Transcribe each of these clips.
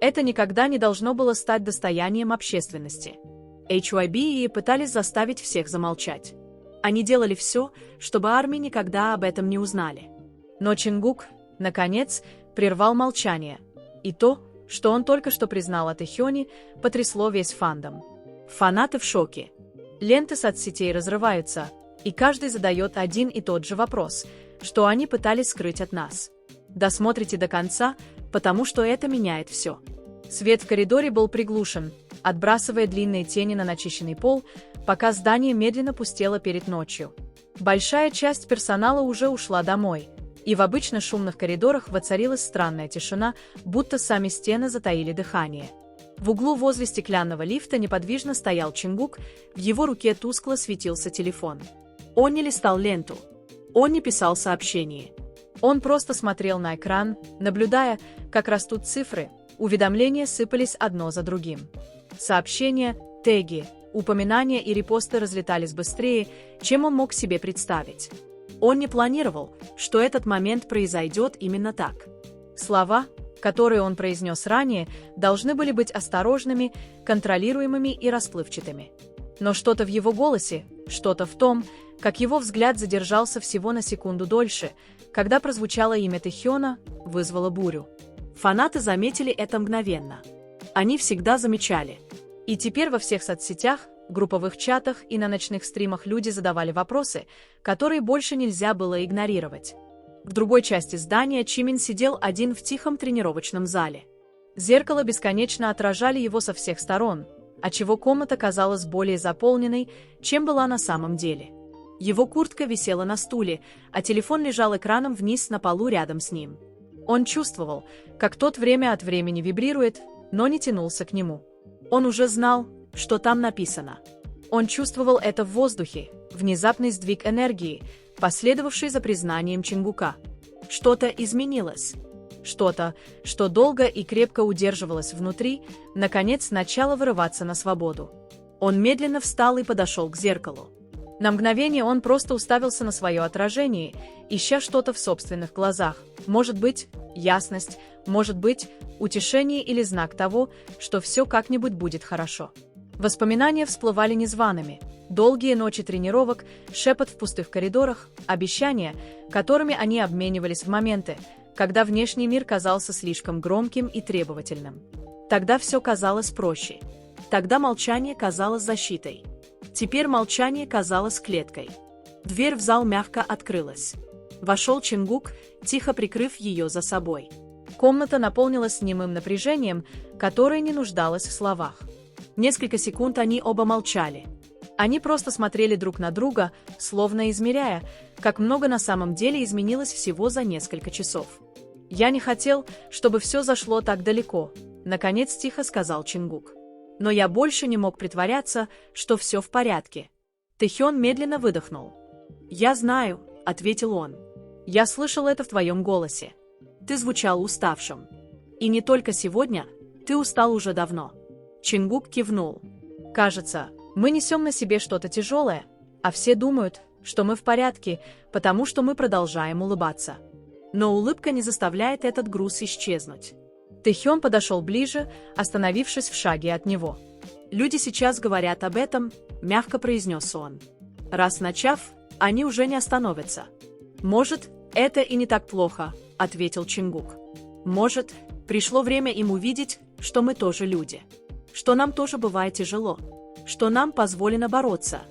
Это никогда не должно было стать достоянием общественности. HYB пытались заставить всех замолчать. Они делали все, чтобы армии никогда об этом не узнали. Но Чингук, наконец, прервал молчание. И то, что он только что признал о Тэхёне, потрясло весь фандом. Фанаты в шоке. Ленты соцсетей разрываются, и каждый задает один и тот же вопрос, что они пытались скрыть от нас. Досмотрите до конца, потому что это меняет все. Свет в коридоре был приглушен, отбрасывая длинные тени на начищенный пол, пока здание медленно пустело перед ночью. Большая часть персонала уже ушла домой, и в обычно шумных коридорах воцарилась странная тишина, будто сами стены затаили дыхание. В углу возле стеклянного лифта неподвижно стоял Чингук, в его руке тускло светился телефон. Он не листал ленту. Он не писал сообщения. Он просто смотрел на экран, наблюдая, как растут цифры, уведомления сыпались одно за другим. Сообщения, теги, упоминания и репосты разлетались быстрее, чем он мог себе представить. Он не планировал, что этот момент произойдет именно так. Слова, которые он произнес ранее, должны были быть осторожными, контролируемыми и расплывчатыми. Но что-то в его голосе, что-то в том, как его взгляд задержался всего на секунду дольше, когда прозвучало имя Тэхёна, вызвало бурю. Фанаты заметили это мгновенно. Они всегда замечали. И теперь во всех соцсетях, групповых чатах и на ночных стримах люди задавали вопросы, которые больше нельзя было игнорировать. В другой части здания Чимин сидел один в тихом тренировочном зале. Зеркала бесконечно отражали его со всех сторон, отчего комната казалась более заполненной, чем была на самом деле. Его куртка висела на стуле, а телефон лежал экраном вниз на полу рядом с ним. Он чувствовал, как тот время от времени вибрирует, но не тянулся к нему. Он уже знал, что там написано. Он чувствовал это в воздухе, внезапный сдвиг энергии, последовавший за признанием Чингука. Что-то изменилось. Что-то, что долго и крепко удерживалось внутри, наконец начало вырываться на свободу. Он медленно встал и подошел к зеркалу. На мгновение он просто уставился на свое отражение, ища что-то в собственных глазах. Может быть, ясность, может быть, утешение или знак того, что все как-нибудь будет хорошо. Воспоминания всплывали незваными. Долгие ночи тренировок, шепот в пустых коридорах, обещания, которыми они обменивались в моменты, когда внешний мир казался слишком громким и требовательным. Тогда все казалось проще. Тогда молчание казалось защитой. Теперь молчание казалось клеткой. Дверь в зал мягко открылась. Вошел Чингук, тихо прикрыв ее за собой. Комната наполнилась немым напряжением, которое не нуждалось в словах. Несколько секунд они оба молчали. Они просто смотрели друг на друга, словно измеряя, как много на самом деле изменилось всего за несколько часов. «Я не хотел, чтобы все зашло так далеко», — наконец тихо сказал Чингук. «Но я больше не мог притворяться, что все в порядке». Тэхён медленно выдохнул. «Я знаю», — ответил он. «Я слышал это в твоем голосе. Ты звучал уставшим. И не только сегодня, ты устал уже давно». Чингук кивнул. «Кажется, мы несем на себе что-то тяжелое, а все думают, что мы в порядке, потому что мы продолжаем улыбаться. Но улыбка не заставляет этот груз исчезнуть». Тэхён подошел ближе, остановившись в шаге от него. «Люди сейчас говорят об этом», — мягко произнес он. «Раз начав, они уже не остановятся». «Может, это и не так плохо», — ответил Чингук. «Может, пришло время им увидеть, что мы тоже люди. Что нам тоже бывает тяжело. Что нам позволено бороться».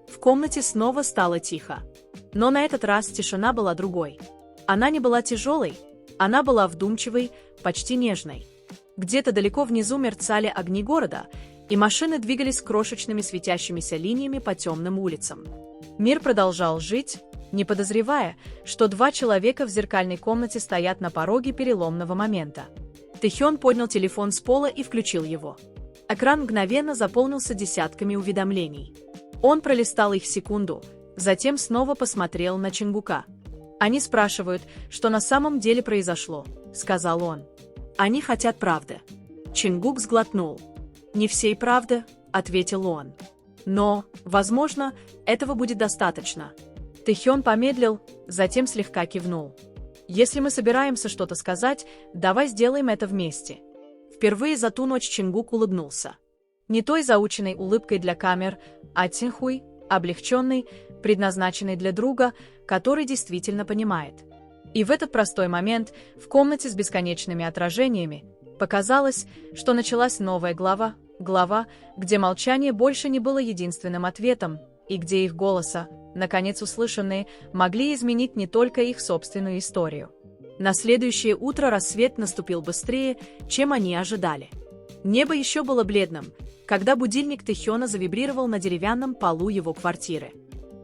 В комнате снова стало тихо. Но на этот раз тишина была другой. Она не была тяжелой, она была вдумчивой, почти нежной. Где-то далеко внизу мерцали огни города, и машины двигались крошечными светящимися линиями по темным улицам. Мир продолжал жить, не подозревая, что два человека в зеркальной комнате стоят на пороге переломного момента. Тэхён поднял телефон с пола и включил его. Экран мгновенно заполнился десятками уведомлений. Он пролистал их секунду, затем снова посмотрел на Чингука. «Они спрашивают, что на самом деле произошло», — сказал он. «Они хотят правды». Чингук сглотнул. «Не всей правды», — ответил он. «Но, возможно, этого будет достаточно». Тэхён помедлил, затем слегка кивнул. «Если мы собираемся что-то сказать, давай сделаем это вместе». В Впервые за ту ночь Чингук улыбнулся. Не той заученной улыбкой для камер, а тинхуй, облегченной, предназначенной для друга, который действительно понимает. И в этот простой момент, в комнате с бесконечными отражениями, показалось, что началась новая глава, где молчание больше не было единственным ответом, и где их голоса, наконец услышанные, могли изменить не только их собственную историю. На следующее утро рассвет наступил быстрее, чем они ожидали. Небо еще было бледным, когда будильник Тэхёна завибрировал на деревянном полу его квартиры.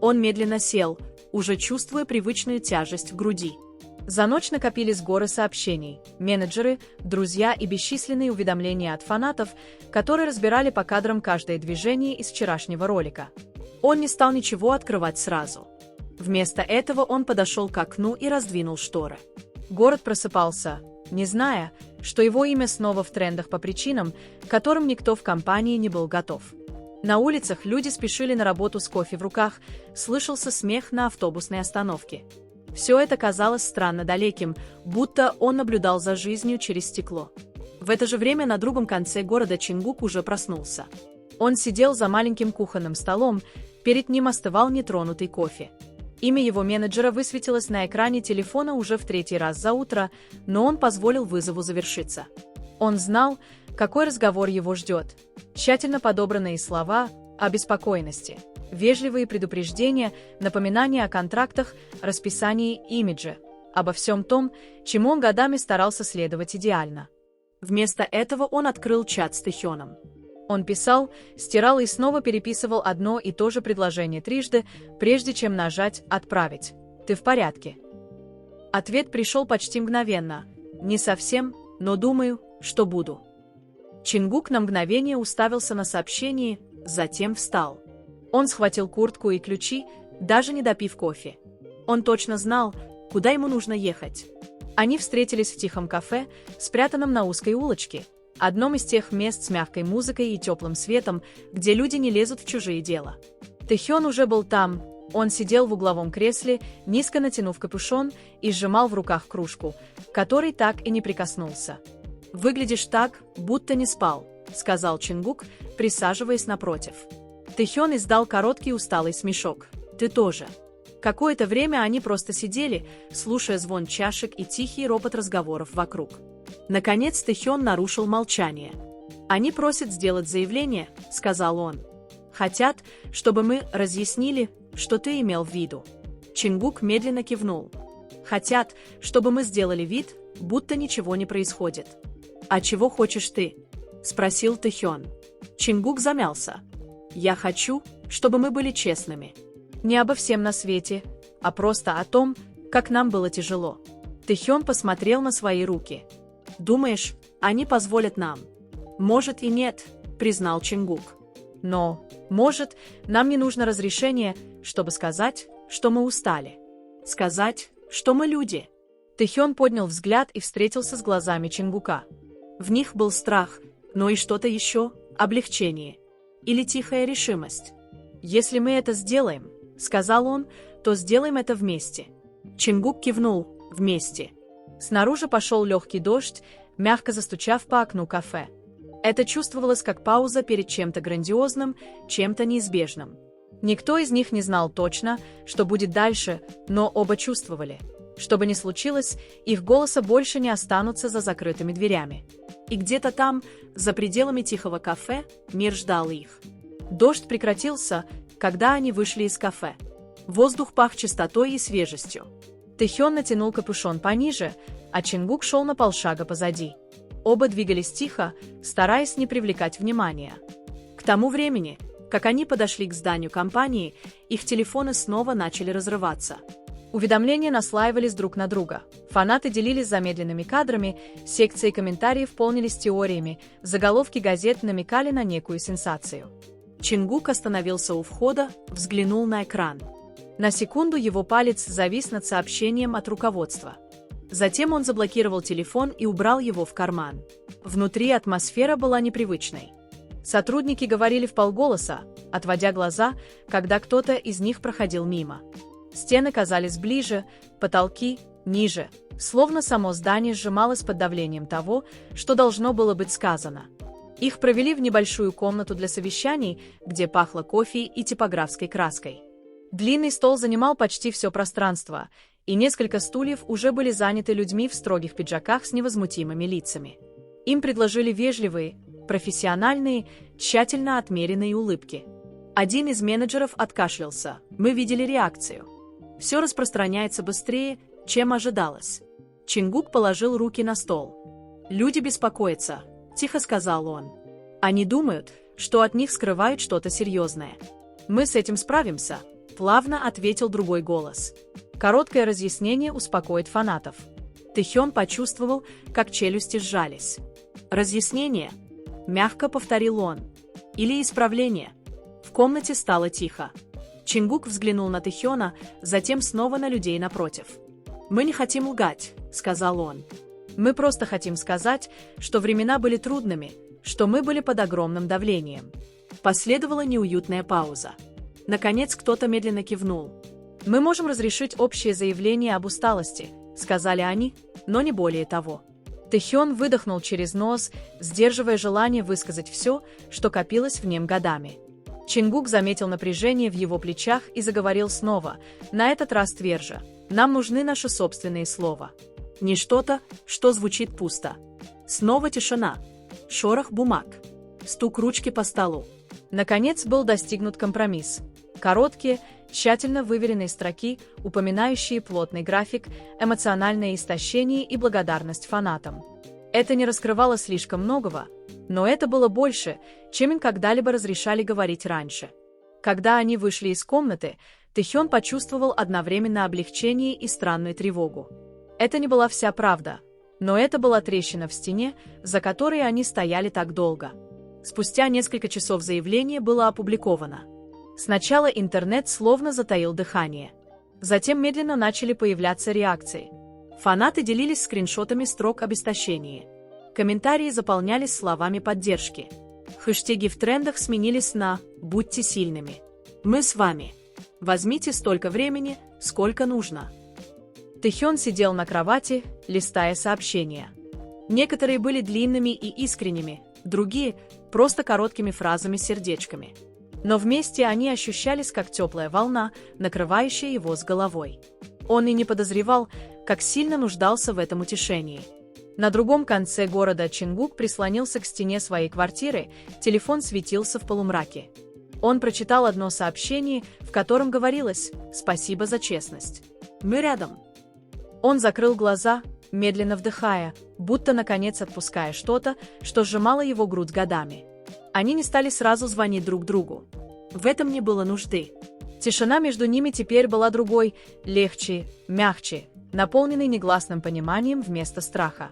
Он медленно сел, уже чувствуя привычную тяжесть в груди. За ночь накопились горы сообщений, менеджеры, друзья и бесчисленные уведомления от фанатов, которые разбирали по кадрам каждое движение из вчерашнего ролика. Он не стал ничего открывать сразу. Вместо этого он подошел к окну и раздвинул шторы. Город просыпался, не зная, что его имя снова в трендах по причинам, к которым никто в компании не был готов. На улицах люди спешили на работу с кофе в руках, слышался смех на автобусной остановке. Все это казалось странно далеким, будто он наблюдал за жизнью через стекло. В это же время на другом конце города Чингук уже проснулся. Он сидел за маленьким кухонным столом, перед ним остывал нетронутый кофе. Имя его менеджера высветилось на экране телефона уже в 3-й раз за утро, но он позволил вызову завершиться. Он знал, какой разговор его ждет. Тщательно подобранные слова, обеспокоенности, вежливые предупреждения, напоминания о контрактах, расписании имиджа, обо всем том, чему он годами старался следовать идеально. Вместо этого он открыл чат с Тэхёном. Он писал, стирал и снова переписывал одно и то же предложение трижды, прежде чем нажать «Отправить». «Ты в порядке?» Ответ пришел почти мгновенно. «Не совсем, но думаю, что буду». Чингук на мгновение уставился на сообщение, затем встал. Он схватил куртку и ключи, даже не допив кофе. Он точно знал, куда ему нужно ехать. Они встретились в тихом кафе, спрятанном на узкой улочке, одном из тех мест с мягкой музыкой и теплым светом, где люди не лезут в чужие дела. Тэхён уже был там, он сидел в угловом кресле, низко натянув капюшон, и сжимал в руках кружку, к которой так и не прикоснулся. «Выглядишь так, будто не спал», — сказал Чингук, присаживаясь напротив. Тэхён издал короткий усталый смешок. «Ты тоже». Какое-то время они просто сидели, слушая звон чашек и тихий ропот разговоров вокруг. Наконец Тэхён нарушил молчание. «Они просят сделать заявление», — сказал он. «Хотят, чтобы мы разъяснили, что ты имел в виду». Чингук медленно кивнул. «Хотят, чтобы мы сделали вид, будто ничего не происходит». «А чего хочешь ты?» — спросил Тэхён. Чингук замялся. «Я хочу, чтобы мы были честными. Не обо всем на свете, а просто о том, как нам было тяжело». Тэхён посмотрел на свои руки. «Думаешь, они позволят нам?» «Может и нет», — признал Чингук. «Но, может, нам не нужно разрешение, чтобы сказать, что мы устали. Сказать, что мы люди». Тэхён поднял взгляд и встретился с глазами Чингука. В них был страх, но и что-то еще, облегчение. Или тихая решимость. «Если мы это сделаем», — сказал он, — «то сделаем это вместе». Чингук кивнул. «Вместе». Снаружи пошел легкий дождь, мягко застучав по окну кафе. Это чувствовалось как пауза перед чем-то грандиозным, чем-то неизбежным. Никто из них не знал точно, что будет дальше, но оба чувствовали. Что бы ни случилось, их голоса больше не останутся за закрытыми дверями. И где-то там, за пределами тихого кафе, мир ждал их. Дождь прекратился, когда они вышли из кафе. Воздух пах чистотой и свежестью. Тэхён натянул капюшон пониже, а Чингук шел на полшага позади. Оба двигались тихо, стараясь не привлекать внимания. К тому времени, как они подошли к зданию компании, их телефоны снова начали разрываться. Уведомления наслаивались друг на друга. Фанаты делились замедленными кадрами, секции комментариев полнились теориями, заголовки газет намекали на некую сенсацию. Чингук остановился у входа, взглянул на экран. На секунду его палец завис над сообщением от руководства. Затем он заблокировал телефон и убрал его в карман. Внутри атмосфера была непривычной. Сотрудники говорили вполголоса, отводя глаза, когда кто-то из них проходил мимо. Стены казались ближе, потолки ниже, Словно само здание сжималось под давлением того, что должно было быть сказано. Их провели в небольшую комнату для совещаний, где пахло кофе и типографской краской. Длинный стол занимал почти все пространство, и несколько стульев уже были заняты людьми в строгих пиджаках с невозмутимыми лицами. Им предложили вежливые, профессиональные, тщательно отмеренные улыбки. Один из менеджеров откашлялся. Мы видели реакцию. Все распространяется быстрее, чем ожидалось. Чингук положил руки на стол. «Люди беспокоятся», — тихо сказал он. «Они думают, что от них скрывают что-то серьезное». «Мы с этим справимся», — плавно ответил другой голос. Короткое разъяснение успокоит фанатов. Тэхён почувствовал, как челюсти сжались. «Разъяснение», — мягко повторил он. «Или исправление». В комнате стало тихо. Чингук взглянул на Тэхёна, затем снова на людей напротив. «Мы не хотим лгать», — сказал он. «Мы просто хотим сказать, что времена были трудными, что мы были под огромным давлением». Последовала неуютная пауза. Наконец кто-то медленно кивнул. «Мы можем разрешить общее заявление об усталости», — сказали они, но не более того. Тэхён выдохнул через нос, сдерживая желание высказать все, что копилось в нем годами. Чингук заметил напряжение в его плечах и заговорил снова, на этот раз тверже. «Нам нужны наши собственные слова. Не что-то, что звучит пусто». Снова тишина. Шорох бумаг. Стук ручки по столу. Наконец был достигнут компромисс. Короткие, тщательно выверенные строки, упоминающие плотный график, эмоциональное истощение и благодарность фанатам. Это не раскрывало слишком многого, но это было больше, чем им когда-либо разрешали говорить раньше. Когда они вышли из комнаты, Тэхён почувствовал одновременно облегчение и странную тревогу. Это не была вся правда, но это была трещина в стене, за которой они стояли так долго. Спустя несколько часов заявление было опубликовано. Сначала интернет словно затаил дыхание. Затем медленно начали появляться реакции. Фанаты делились скриншотами строк об истощении. Комментарии заполнялись словами поддержки. Хэштеги в трендах сменились на «Будьте сильными». «Мы с вами». «Возьмите столько времени, сколько нужно». Тэхён сидел на кровати, листая сообщения. Некоторые были длинными и искренними, другие – просто короткими фразами с сердечками. Но вместе они ощущались как теплая волна, накрывающая его с головой. Он и не подозревал, как сильно нуждался в этом утешении. На другом конце города Чингук прислонился к стене своей квартиры, телефон светился в полумраке. Он прочитал одно сообщение, в котором говорилось «Спасибо за честность. Мы рядом». Он закрыл глаза, медленно вдыхая, будто наконец отпуская что-то, что сжимало его грудь годами. Они не стали сразу звонить друг другу. В этом не было нужды. Тишина между ними теперь была другой, легче, мягче, наполненной негласным пониманием вместо страха.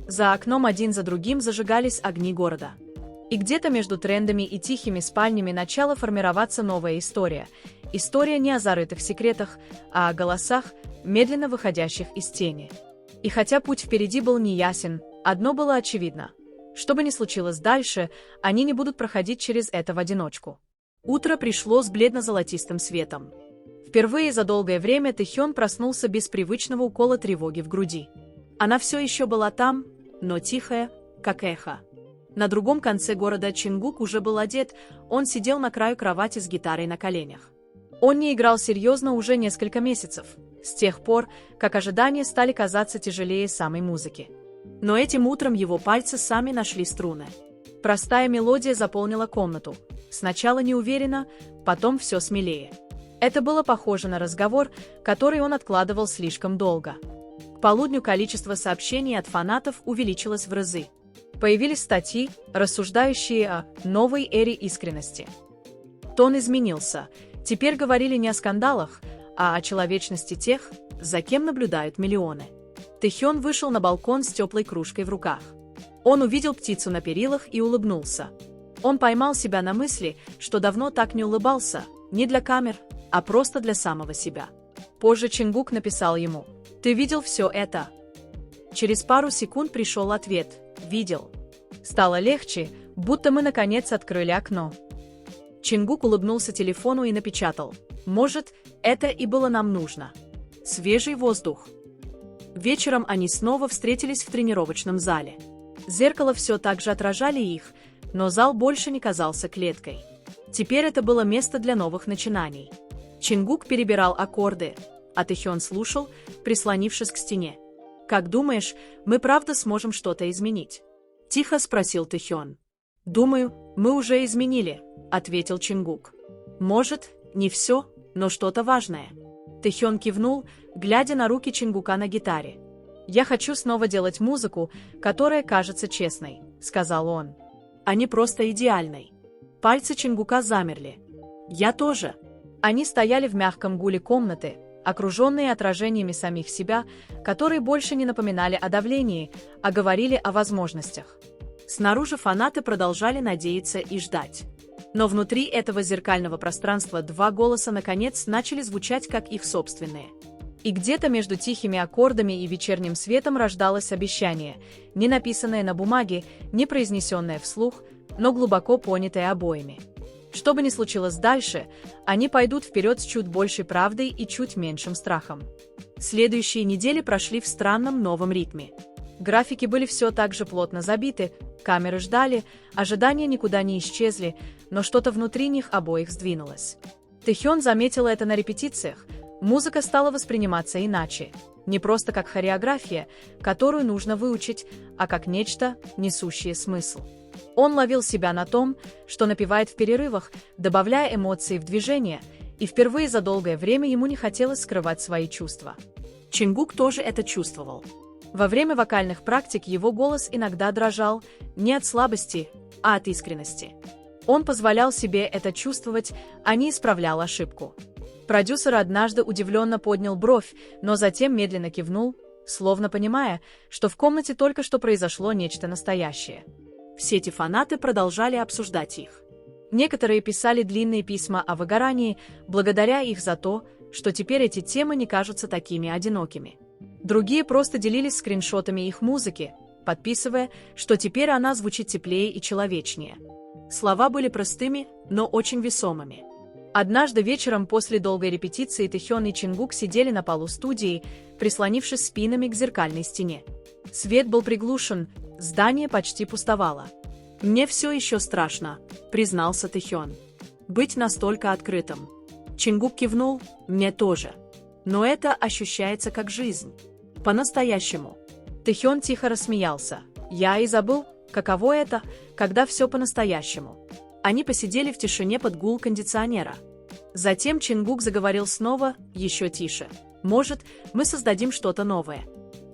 За окном один за другим зажигались огни города. И где-то между трендами и тихими спальнями начала формироваться новая история. История не о зарытых секретах, а о голосах, медленно выходящих из тени. И хотя путь впереди был неясен, одно было очевидно. Что бы ни случилось дальше, они не будут проходить через это в одиночку. Утро пришло с бледно-золотистым светом. Впервые за долгое время Тэхён проснулся без привычного укола тревоги в груди. Она все еще была там, но тихая, как эхо. На другом конце города Чингук уже был одет, он сидел на краю кровати с гитарой на коленях. Он не играл серьезно уже несколько месяцев, с тех пор, как ожидания стали казаться тяжелее самой музыки. Но этим утром его пальцы сами нашли струны. Простая мелодия заполнила комнату. Сначала неуверенно, потом все смелее. Это было похоже на разговор, который он откладывал слишком долго. К полудню количество сообщений от фанатов увеличилось в разы. Появились статьи, рассуждающие о новой эре искренности. Тон изменился. Теперь говорили не о скандалах, а о человечности тех, за кем наблюдают миллионы. Тэхён вышел на балкон с теплой кружкой в руках. Он увидел птицу на перилах и улыбнулся. Он поймал себя на мысли, что давно так не улыбался, не для камер, а просто для самого себя. Позже Чингук написал ему: «Ты видел все это?» Через пару секунд пришел ответ: «Видел». Стало легче, будто мы наконец открыли окно. Чингук улыбнулся телефону и напечатал: «Может, это и было нам нужно. Свежий воздух». Вечером они снова встретились в тренировочном зале. Зеркала все так же отражали их, но зал больше не казался клеткой. Теперь это было место для новых начинаний. Чингук перебирал аккорды, а Тэхён слушал, прислонившись к стене. «Как думаешь, мы правда сможем что-то изменить?» — тихо спросил Тэхён. «Думаю, мы уже изменили», — ответил Чингук. «Может, не все, но что-то важное». Тэхён кивнул, глядя на руки Чингука на гитаре. «Я хочу снова делать музыку, которая кажется честной», — сказал он. «А не просто идеальной». Пальцы Чингука замерли. «Я тоже». Они стояли в мягком гуле комнаты, окруженные отражениями самих себя, которые больше не напоминали о давлении, а говорили о возможностях. Снаружи фанаты продолжали надеяться и ждать. Но внутри этого зеркального пространства два голоса наконец начали звучать как их собственные. И где-то между тихими аккордами и вечерним светом рождалось обещание, не написанное на бумаге, не произнесенное вслух, но глубоко понятое обоими. Что бы ни случилось дальше, они пойдут вперед с чуть большей правдой и чуть меньшим страхом. Следующие недели прошли в странном новом ритме. Графики были все так же плотно забиты, камеры ждали, ожидания никуда не исчезли, но что-то внутри них обоих сдвинулось. Тэхён заметила это на репетициях, музыка стала восприниматься иначе, не просто как хореография, которую нужно выучить, а как нечто, несущее смысл. Он ловил себя на том, что напевает в перерывах, добавляя эмоции в движение, и впервые за долгое время ему не хотелось скрывать свои чувства. Чингук тоже это чувствовал. Во время вокальных практик его голос иногда дрожал не от слабости, а от искренности. Он позволял себе это чувствовать, а не исправлял ошибку. Продюсер однажды удивленно поднял бровь, но затем медленно кивнул, словно понимая, что в комнате только что произошло нечто настоящее. Все эти фанаты продолжали обсуждать их. Некоторые писали длинные письма о выгорании, благодаря их за то, что теперь эти темы не кажутся такими одинокими. Другие просто делились скриншотами их музыки, подписывая, что теперь она звучит теплее и человечнее. Слова были простыми, но очень весомыми. Однажды вечером после долгой репетиции Тэхён и Чингук сидели на полу студии, прислонившись спинами к зеркальной стене. Свет был приглушен, здание почти пустовало. «Мне все еще страшно», — признался Тэхён. «Быть настолько открытым». Чингук кивнул, «Мне тоже. Но это ощущается как жизнь. По-настоящему». Тэхён тихо рассмеялся. «Я и забыл, каково это, когда все по-настоящему». Они посидели в тишине под гул кондиционера. Затем Чингук заговорил снова, еще тише. «Может, мы создадим что-то новое.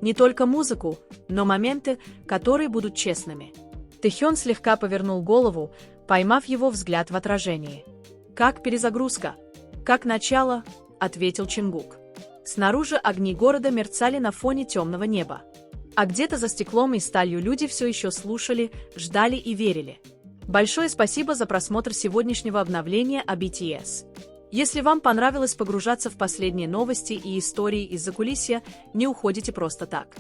Не только музыку, но моменты, которые будут честными». Тэхён слегка повернул голову, поймав его взгляд в отражении. «Как перезагрузка?» «Как начало», — ответил Чингук. Снаружи огни города мерцали на фоне темного неба. А где-то за стеклом и сталью люди все еще слушали, ждали и верили. Большое спасибо за просмотр сегодняшнего обновления о BTS. Если вам понравилось погружаться в последние новости и истории из закулисья, не уходите просто так.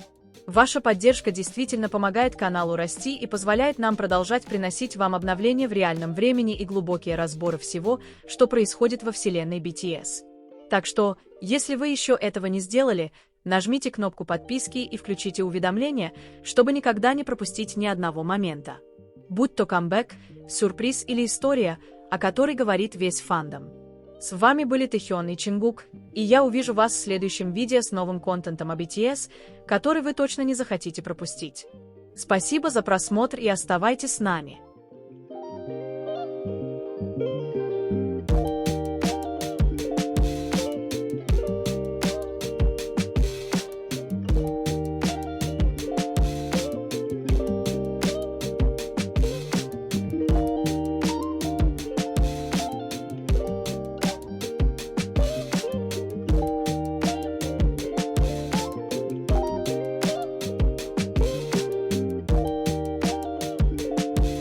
Ваша поддержка действительно помогает каналу расти и позволяет нам продолжать приносить вам обновления в реальном времени и глубокие разборы всего, что происходит во вселенной BTS. Так что, если вы еще этого не сделали, нажмите кнопку подписки и включите уведомления, чтобы никогда не пропустить ни одного момента. Будь то камбэк, сюрприз или история, о которой говорит весь фандом. С вами были Тэхён и Чингук, и я увижу вас в следующем видео с новым контентом о BTS, который вы точно не захотите пропустить. Спасибо за просмотр и оставайтесь с нами.